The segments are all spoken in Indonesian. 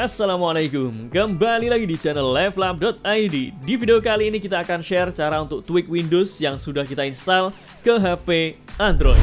Assalamualaikum, kembali lagi di channel levelup.id. Di video kali ini kita akan share cara untuk tweak Windows yang sudah kita install ke HP Android.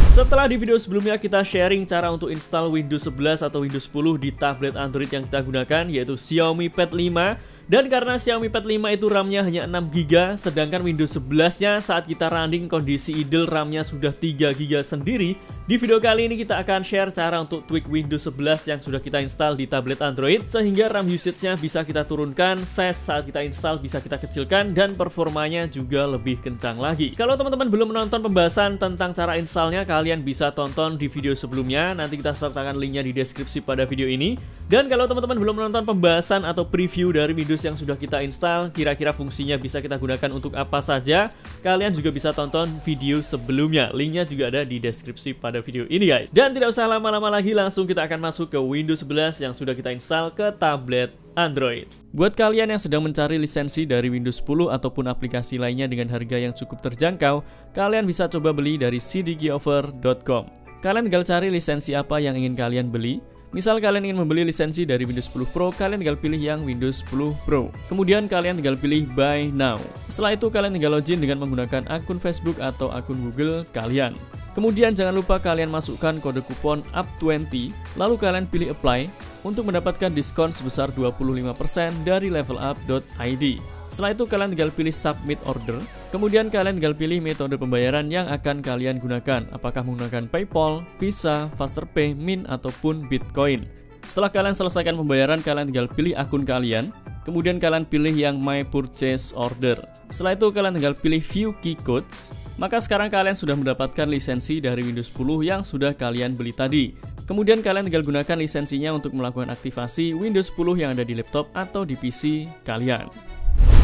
Setelah di video sebelumnya kita sharing cara untuk install Windows 11 atau Windows 10 di tablet Android yang kita gunakan, yaitu Xiaomi Pad 5. Dan karena Xiaomi Pad 5 itu RAM-nya hanya 6GB, sedangkan Windows 11-nya saat kita running kondisi idle RAM-nya sudah 3GB sendiri. Di video kali ini kita akan share cara untuk tweak Windows 11 yang sudah kita install di tablet Android, sehingga RAM usage-nya bisa kita turunkan, size saat kita install bisa kita kecilkan, dan performanya juga lebih kencang lagi. Kalau teman-teman belum menonton pembahasan tentang cara installnya, kalian bisa tonton di video sebelumnya, nanti kita sertakan linknya di deskripsi pada video ini. Dan kalau teman-teman belum menonton pembahasan atau preview dari Windows yang sudah kita install, kira-kira fungsinya bisa kita gunakan untuk apa saja, kalian juga bisa tonton video sebelumnya, linknya juga ada di deskripsi pada video ini guys. Dan tidak usah lama-lama lagi, langsung kita akan masuk ke Windows 11 yang sudah kita install ke tablet Android. Buat kalian yang sedang mencari lisensi dari Windows 10 ataupun aplikasi lainnya dengan harga yang cukup terjangkau, kalian bisa coba beli dari cdkoffer.com. Kalian tinggal cari lisensi apa yang ingin kalian beli. Misal kalian ingin membeli lisensi dari Windows 10 Pro, kalian tinggal pilih yang Windows 10 Pro. Kemudian kalian tinggal pilih Buy Now. Setelah itu kalian tinggal login dengan menggunakan akun Facebook atau akun Google kalian. Kemudian jangan lupa kalian masukkan kode kupon UP20, lalu kalian pilih Apply untuk mendapatkan diskon sebesar 25% dari levelup.id. Setelah itu kalian tinggal pilih Submit Order. Kemudian kalian tinggal pilih metode pembayaran yang akan kalian gunakan, apakah menggunakan PayPal, Visa, Fasterpay, Mint, ataupun Bitcoin. Setelah kalian selesaikan pembayaran, kalian tinggal pilih akun kalian. Kemudian kalian pilih yang My Purchase Order. Setelah itu kalian tinggal pilih View Key Codes. Maka sekarang kalian sudah mendapatkan lisensi dari Windows 10 yang sudah kalian beli tadi. Kemudian kalian tinggal gunakan lisensinya untuk melakukan aktivasi Windows 10 yang ada di laptop atau di PC kalian.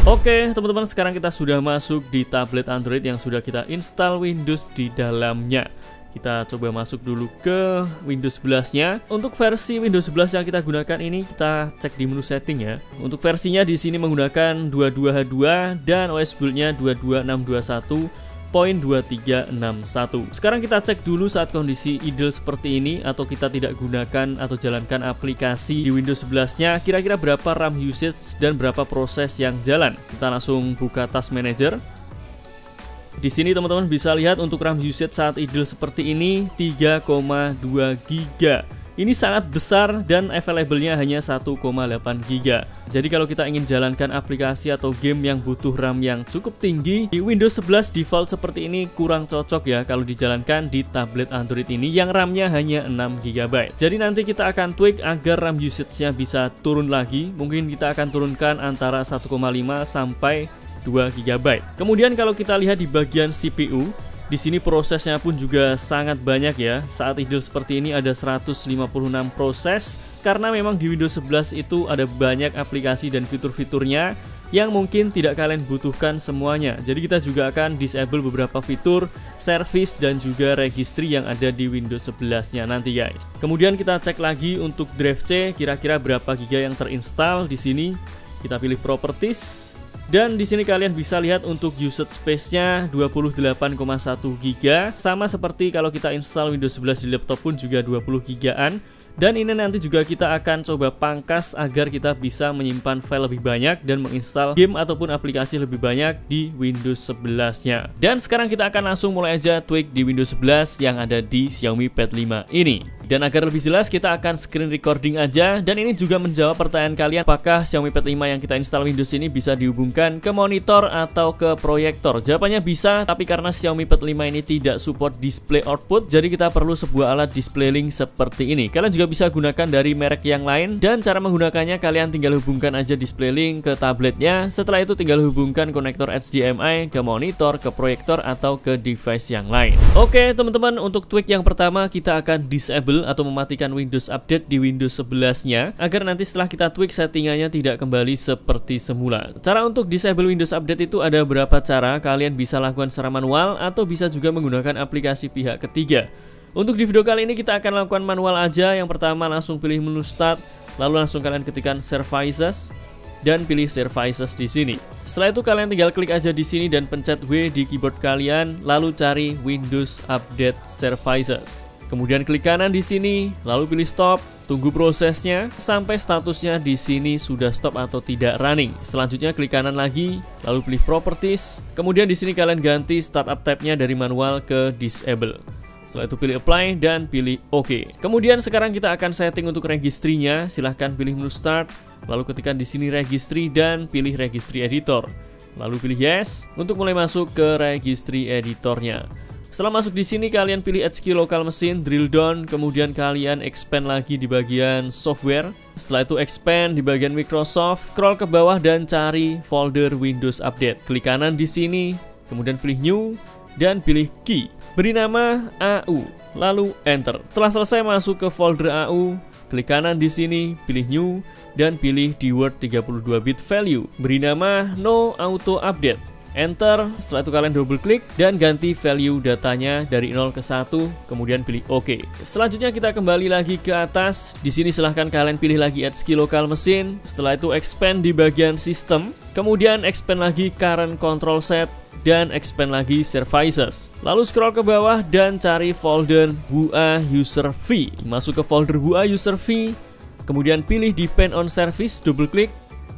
Oke teman-teman, sekarang kita sudah masuk di tablet Android yang sudah kita install Windows di dalamnya. Kita coba masuk dulu ke Windows 11-nya. Untuk versi Windows 11 yang kita gunakan ini, kita cek di menu setting ya. Untuk versinya di sini menggunakan 22H2 dan OS build-nya 22621.2361. Sekarang kita cek dulu saat kondisi idle seperti ini atau kita tidak gunakan atau jalankan aplikasi di Windows 11-nya, kira-kira berapa RAM usage dan berapa proses yang jalan. Kita langsung buka Task Manager. Di sini teman-teman bisa lihat untuk RAM usage saat idle seperti ini 3,2 GB. Ini sangat besar dan available-nya hanya 1,8 GB. Jadi kalau kita ingin jalankan aplikasi atau game yang butuh RAM yang cukup tinggi, di Windows 11 default seperti ini kurang cocok ya kalau dijalankan di tablet Android ini yang RAM-nya hanya 6 GB. Jadi nanti kita akan tweak agar RAM usage-nya bisa turun lagi. Mungkin kita akan turunkan antara 1,5 sampai 2 GB. Kemudian kalau kita lihat di bagian CPU, di sini prosesnya pun juga sangat banyak ya. Saat idle seperti ini ada 156 proses karena memang di Windows 11 itu ada banyak aplikasi dan fitur-fiturnya yang mungkin tidak kalian butuhkan semuanya. Jadi kita juga akan disable beberapa fitur, service dan juga registry yang ada di Windows 11-nya nanti guys. Kemudian kita cek lagi untuk drive C, kira-kira berapa giga yang terinstall di sini. Kita pilih properties. Dan di sini kalian bisa lihat untuk usage space-nya 28,1 GB. Sama seperti kalau kita install Windows 11 di laptop pun juga 20 GB-an. Dan ini nanti juga kita akan coba pangkas agar kita bisa menyimpan file lebih banyak dan menginstal game ataupun aplikasi lebih banyak di Windows 11-nya. Dan sekarang kita akan langsung mulai aja tweak di Windows 11 yang ada di Xiaomi Pad 5 ini. Dan agar lebih jelas kita akan screen recording aja. Dan ini juga menjawab pertanyaan kalian, apakah Xiaomi Pad 5 yang kita install Windows ini bisa dihubungkan ke monitor atau ke proyektor? Jawabannya bisa, tapi karena Xiaomi Pad 5 ini tidak support display output, jadi kita perlu sebuah alat display link seperti ini. Kalian juga bisa gunakan dari merek yang lain, dan cara menggunakannya kalian tinggal hubungkan aja display link ke tabletnya. Setelah itu tinggal hubungkan konektor HDMI ke monitor, ke proyektor atau ke device yang lain. Oke teman-teman, untuk tweak yang pertama kita akan disable atau mematikan Windows Update di Windows 11-nya agar nanti setelah kita tweak settingannya tidak kembali seperti semula. Cara untuk disable Windows Update itu ada beberapa cara. Kalian bisa lakukan secara manual atau bisa juga menggunakan aplikasi pihak ketiga. Untuk di video kali ini kita akan lakukan manual aja. Yang pertama langsung pilih menu Start, lalu langsung kalian ketikkan Services. dan pilih Services di sini. Setelah itu kalian tinggal klik aja di sini dan pencet W di keyboard kalian, lalu cari Windows Update Services. Kemudian klik kanan di sini, lalu pilih stop, tunggu prosesnya sampai statusnya di sini sudah stop atau tidak running. Selanjutnya klik kanan lagi, lalu pilih Properties. Kemudian di sini kalian ganti Startup tab-nya dari manual ke Disable. Setelah itu pilih Apply dan pilih OK. Kemudian sekarang kita akan setting untuk registrinya. Silahkan pilih menu Start, lalu ketikkan di sini Registry dan pilih Registry Editor. Lalu pilih Yes untuk mulai masuk ke Registry Editornya. Setelah masuk di sini kalian pilih Add Ski Local Machine, drill down, kemudian kalian expand lagi di bagian software. Setelah itu expand di bagian Microsoft, scroll ke bawah dan cari folder Windows Update. Klik kanan di sini, kemudian pilih New dan pilih Key. Beri nama AU, lalu Enter. Setelah selesai masuk ke folder AU, klik kanan di sini, pilih New dan pilih di Word 32-bit value. Beri nama No Auto Update. Enter, setelah itu kalian double klik dan ganti value datanya dari 0 ke 1, kemudian pilih OK. Selanjutnya kita kembali lagi ke atas. Di sini silahkan kalian pilih lagi Add Ski Local Machine. Setelah itu expand di bagian System, kemudian expand lagi Current Control Set dan expand lagi Services. Lalu scroll ke bawah dan cari folder WUA User Fee. Masuk ke folder WUA User Fee, kemudian pilih Depend on Service, double klik.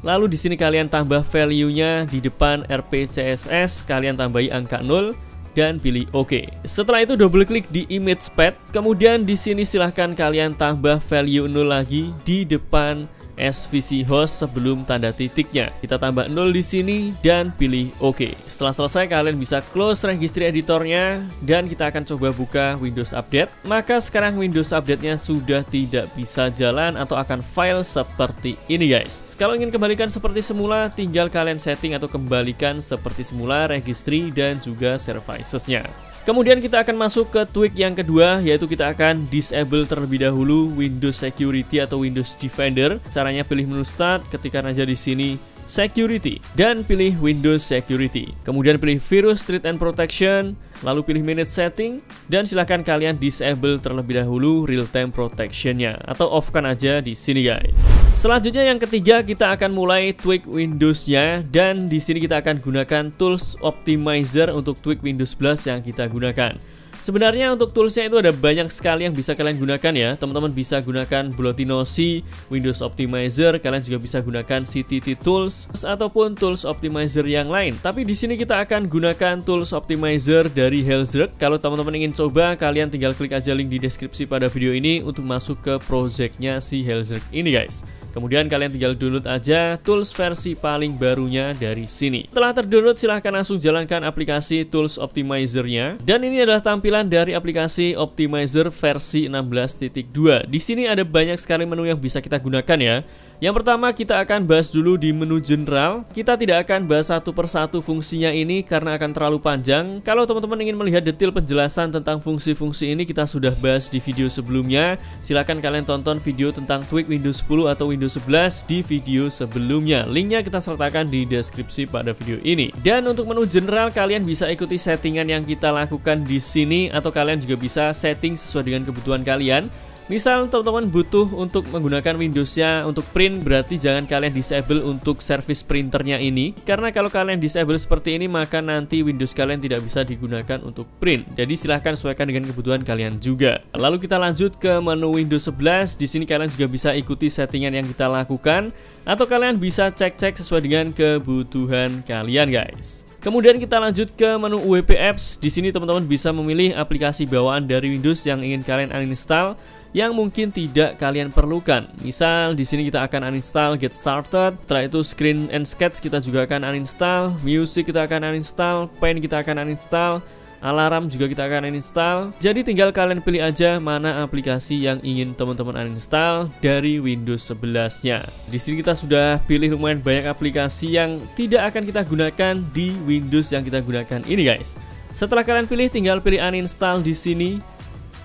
Lalu di sini kalian tambah value-nya di depan RPCSS, kalian tambahi angka 0 dan pilih OK. Setelah itu double klik di image path, kemudian di sini silahkan kalian tambah value 0 lagi di depan SVC host sebelum tanda titiknya. Kita tambah 0 di sini dan pilih OK. Setelah selesai kalian bisa close registry editornya dan kita akan coba buka Windows Update. Maka sekarang Windows Update-nya sudah tidak bisa jalan atau akan file seperti ini guys. Kalau ingin kembalikan seperti semula, tinggal kalian setting atau kembalikan seperti semula registry dan juga services-nya. Kemudian kita akan masuk ke tweak yang kedua, yaitu kita akan disable terlebih dahulu Windows Security atau Windows Defender. Caranya pilih menu Start, ketikkan aja di sini Security dan pilih Windows Security. Kemudian pilih Virus Treat and Protection, lalu pilih Manage Setting dan silahkan kalian disable terlebih dahulu Real Time Protection-nya atau off-kan aja di sini guys. Selanjutnya yang ketiga kita akan mulai tweak Windows-nya dan di sini kita akan gunakan Tools Optimizer untuk tweak Windows 11 yang kita gunakan. Sebenarnya untuk toolsnya itu ada banyak sekali yang bisa kalian gunakan ya. Teman-teman bisa gunakan Blotinosi, Windows Optimizer, kalian juga bisa gunakan CTT Tools ataupun Tools Optimizer yang lain. Tapi di sini kita akan gunakan Tools Optimizer dari Helzrek. Kalau teman-teman ingin coba, kalian tinggal klik aja link di deskripsi pada video ini untuk masuk ke projectnya si Helzrek ini guys. Kemudian kalian tinggal download aja tools versi paling barunya dari sini. Setelah terdownload silahkan langsung jalankan aplikasi Tools Optimizer-nya. Dan ini adalah tampilan dari aplikasi Optimizer versi 16.2. Di sini ada banyak sekali menu yang bisa kita gunakan ya. Yang pertama kita akan bahas dulu di menu general. Kita tidak akan bahas satu persatu fungsinya ini karena akan terlalu panjang. Kalau teman-teman ingin melihat detail penjelasan tentang fungsi-fungsi ini kita sudah bahas di video sebelumnya. Silahkan kalian tonton video tentang tweak Windows 10 atau Windows 11 di video sebelumnya. Linknya kita sertakan di deskripsi pada video ini. Dan untuk menu general kalian bisa ikuti settingan yang kita lakukan di sini atau kalian juga bisa setting sesuai dengan kebutuhan kalian. Misal teman-teman butuh untuk menggunakan Windows-nya untuk print, berarti jangan kalian disable untuk service printernya ini. Karena kalau kalian disable seperti ini, maka nanti Windows kalian tidak bisa digunakan untuk print. Jadi silahkan sesuaikan dengan kebutuhan kalian juga. Lalu kita lanjut ke menu Windows 11. Di sini kalian juga bisa ikuti settingan yang kita lakukan. Atau kalian bisa cek-cek sesuai dengan kebutuhan kalian guys. Kemudian kita lanjut ke menu UWP Apps. Di sini teman-teman bisa memilih aplikasi bawaan dari Windows yang ingin kalian uninstall yang mungkin tidak kalian perlukan. Misal di sini kita akan uninstall Get Started, setelah itu Screen and Sketch kita juga akan uninstall, Music kita akan uninstall, Paint kita akan uninstall, Alarm juga kita akan uninstall. Jadi tinggal kalian pilih aja mana aplikasi yang ingin teman-teman uninstall dari Windows 11-nya. Di sini kita sudah pilih lumayan banyak aplikasi yang tidak akan kita gunakan di Windows yang kita gunakan ini guys. Setelah kalian pilih, tinggal pilih uninstall di sini,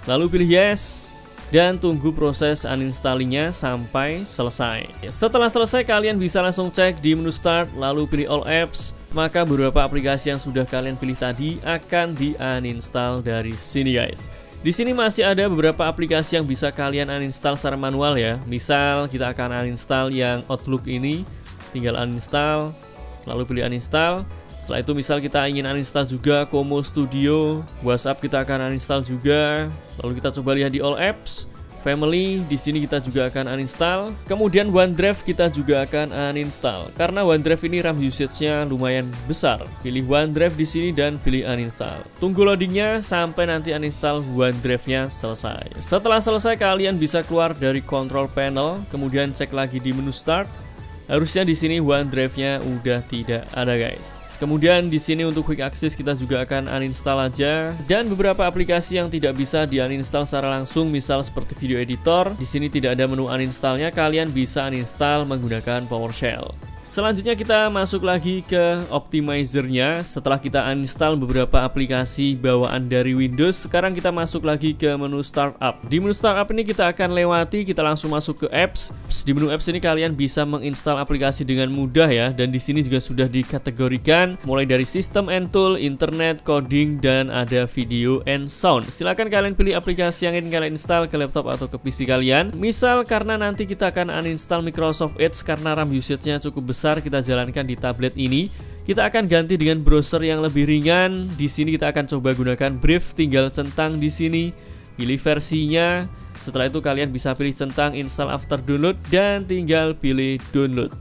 lalu pilih yes. Dan tunggu proses uninstallingnya sampai selesai. Setelah selesai kalian bisa langsung cek di menu Start, lalu pilih All Apps. Maka beberapa aplikasi yang sudah kalian pilih tadi akan di uninstall dari sini guys. Di sini masih ada beberapa aplikasi yang bisa kalian uninstall secara manual ya. Misal kita akan uninstall yang Outlook ini. tinggal uninstall, lalu pilih uninstall. Setelah itu misal kita ingin uninstall juga Como Studio, WhatsApp kita akan uninstall juga. Lalu kita coba lihat di all apps, Family, di sini kita juga akan uninstall. Kemudian OneDrive kita juga akan uninstall. Karena OneDrive ini RAM usage-nya lumayan besar. Pilih OneDrive di sini dan pilih uninstall. Tunggu loadingnya sampai nanti uninstall OneDrive-nya selesai. Setelah selesai kalian bisa keluar dari control panel, kemudian cek lagi di menu start. Harusnya di sini OneDrive-nya udah tidak ada, guys. Kemudian di sini untuk quick access kita juga akan uninstall aja, dan beberapa aplikasi yang tidak bisa di uninstall secara langsung, misal seperti video editor, di sini tidak ada menu uninstallnya, kalian bisa uninstall menggunakan PowerShell. Selanjutnya kita masuk lagi ke optimizernya. Setelah kita uninstall beberapa aplikasi bawaan dari Windows, sekarang kita masuk lagi ke menu startup. Di menu startup ini kita akan lewati, kita langsung masuk ke apps. Di menu apps ini kalian bisa menginstal aplikasi dengan mudah ya, dan di sini juga sudah dikategorikan mulai dari sistem and tool, internet, coding, dan ada video and sound. Silahkan kalian pilih aplikasi yang ingin kalian install ke laptop atau ke PC kalian. Misal karena nanti kita akan uninstall Microsoft Edge karena RAM usage-nya cukup besar, kita jalankan di tablet ini. Kita akan ganti dengan browser yang lebih ringan. Di sini kita akan coba gunakan Brave, tinggal centang di sini, pilih versinya. Setelah itu kalian bisa pilih centang install after download dan tinggal pilih download.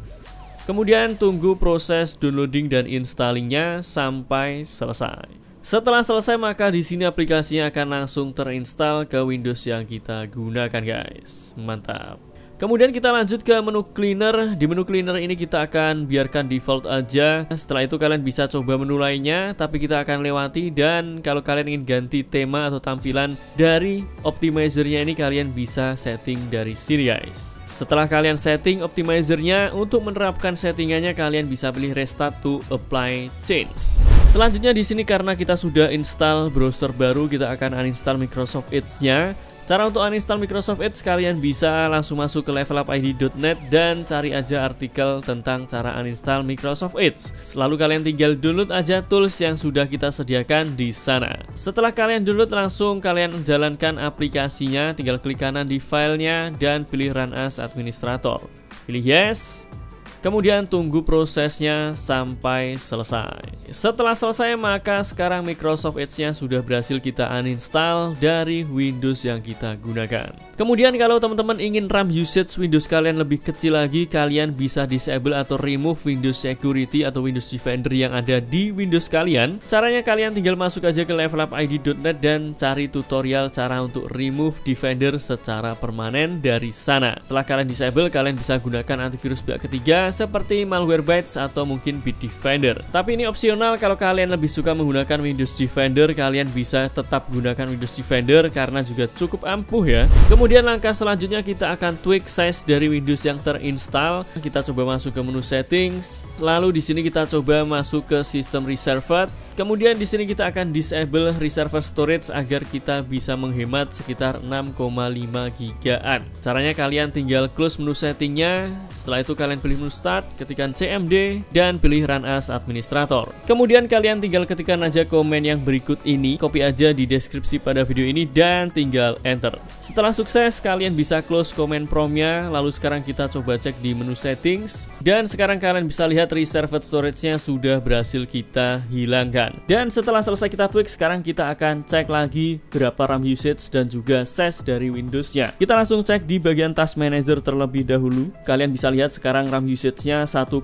Kemudian tunggu proses downloading dan installingnya sampai selesai. Setelah selesai maka di sini aplikasinya akan langsung terinstall ke Windows yang kita gunakan, guys. Mantap. Kemudian kita lanjut ke menu cleaner. Di menu cleaner ini kita akan biarkan default aja. Setelah itu kalian bisa coba menu lainnya, tapi kita akan lewati. Dan kalau kalian ingin ganti tema atau tampilan dari optimizernya ini, kalian bisa setting dari sini, guys. Setelah kalian setting optimizernya, untuk menerapkan settingannya kalian bisa pilih restart to apply change. Selanjutnya di sini karena kita sudah install browser baru, kita akan uninstall Microsoft Edge-nya. Cara untuk uninstall Microsoft Edge, kalian bisa langsung masuk ke levelupid.net dan cari aja artikel tentang cara uninstall Microsoft Edge. Lalu kalian tinggal download aja tools yang sudah kita sediakan di sana. Setelah kalian download, langsung kalian jalankan aplikasinya, tinggal klik kanan di filenya dan pilih Run as Administrator. Pilih yes. Kemudian tunggu prosesnya sampai selesai. Setelah selesai maka sekarang Microsoft Edge-nya sudah berhasil kita uninstall dari Windows yang kita gunakan. Kemudian kalau teman-teman ingin RAM usage Windows kalian lebih kecil lagi, kalian bisa disable atau remove Windows Security atau Windows Defender yang ada di Windows kalian. Caranya kalian tinggal masuk aja ke levelupid.net dan cari tutorial cara untuk remove Defender secara permanen dari sana. Setelah kalian disable, kalian bisa gunakan antivirus pihak ketiga seperti Malwarebytes atau mungkin Bitdefender. Tapi ini opsional, kalau kalian lebih suka menggunakan Windows Defender, kalian bisa tetap gunakan Windows Defender karena juga cukup ampuh ya. Kemudian langkah selanjutnya kita akan tweak size dari Windows yang terinstall. Kita coba masuk ke menu settings. Lalu di sini kita coba masuk ke System Reserved. Kemudian di sini kita akan disable reserved storage agar kita bisa menghemat sekitar 6,5 gigaan. Caranya kalian tinggal close menu settingnya. Setelah itu kalian pilih menu start, ketikkan CMD dan pilih Run as Administrator. Kemudian kalian tinggal ketikkan aja komen yang berikut ini, copy aja di deskripsi pada video ini dan tinggal enter. Setelah sukses kalian bisa close comment prompt-nya. Lalu sekarang kita coba cek di menu settings dan sekarang kalian bisa lihat reserved storage-nya sudah berhasil kita hilangkan. Dan setelah selesai kita tweak, sekarang kita akan cek lagi berapa RAM usage dan juga size dari Windows-nya. Kita langsung cek di bagian Task Manager terlebih dahulu. Kalian bisa lihat sekarang RAM usage-nya 1,7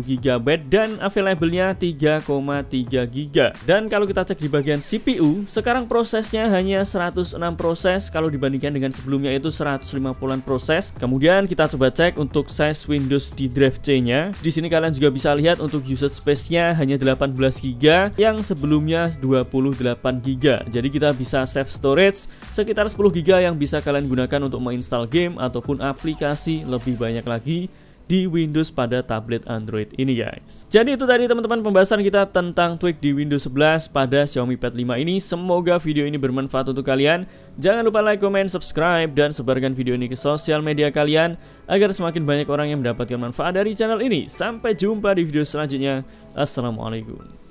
GB dan available-nya 3,3 GB. Dan kalau kita cek di bagian CPU, sekarang prosesnya hanya 106 proses kalau dibandingkan dengan sebelumnya itu 150-an proses. Kemudian kita coba cek untuk size Windows di drive C-nya. Di sini kalian juga bisa lihat untuk usage space-nya hanya 18 GB yang sebelumnya 28 GB. Jadi kita bisa save storage sekitar 10 GB yang bisa kalian gunakan untuk menginstal game ataupun aplikasi lebih banyak lagi di Windows pada tablet Android ini, guys. Jadi itu tadi teman-teman pembahasan kita tentang tweak di Windows 11 pada Xiaomi Pad 5 ini. Semoga video ini bermanfaat untuk kalian. Jangan lupa like, comment, subscribe, dan sebarkan video ini ke sosial media kalian agar semakin banyak orang yang mendapatkan manfaat dari channel ini. Sampai jumpa di video selanjutnya. Assalamualaikum.